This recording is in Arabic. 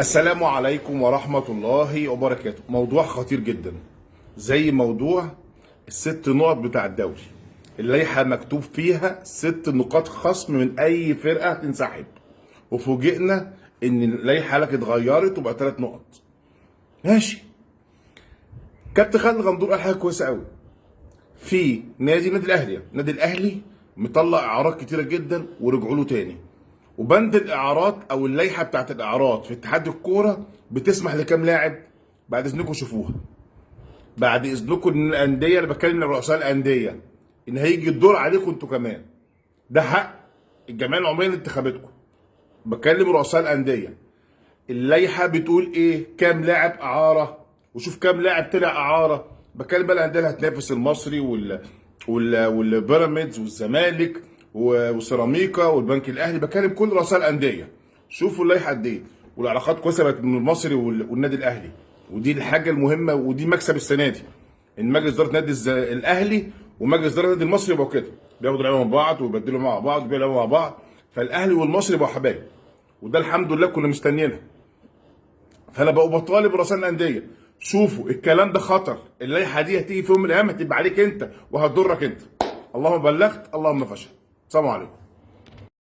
السلام عليكم ورحمة الله وبركاته. موضوع خطير جدا زي موضوع الست نقط بتاع الدوري. اللائحة مكتوب فيها 6 نقاط خصم من أي فرقة تنسحب، وفوجئنا إن اللائحة لك اتغيرت وبقى 3 نقط. ماشي. كابتن خالد الغندور قال حاجة كويسة قوي في النادي الأهلي مطلع إعارات كتيرة جدا ورجعوا له تاني، وبند الاعارات او اللائحه بتاعت الاعارات في اتحاد الكوره بتسمح لكام لاعب. بعد اذنكم شوفوها، بعد اذنكم ان الانديه، انا بتكلم لرؤساء الانديه، ان هيجي الدور عليكم انتوا كمان. ده حق الجمعيه العموميه لانتخاباتكم. بكلم رؤساء الانديه، اللائحه بتقول ايه؟ كام لاعب اعاره، وشوف كام لاعب طلع اعاره. بكلم بقى الانديه اللي هتنافس المصري والبيراميدز والزمالك وسيراميكا والبنك الاهلي. بكلم كل رؤساء الانديه، شوفوا اللائحه قد ايه، والعلاقات كويسه بقت من المصري والنادي الاهلي. ودي الحاجه المهمه، ودي مكسب السنه دي، ان مجلس اداره نادي الاهلي ومجلس اداره النادي المصري يبقوا كده، بياخدوا لعيبه من بعض ويبدلوا مع بعض وبيلعبوا مع بعض، فالاهلي والمصري يبقوا حبايب، وده الحمد لله كنا مستنيينها. فانا بقوا بطالب رؤساء الانديه، شوفوا الكلام ده خطر. اللائحه دي هتيجي في يوم من الايام هتبقى عليك انت وهتضرك انت. اللهم بلغت اللهم فشل. السلام عليكم.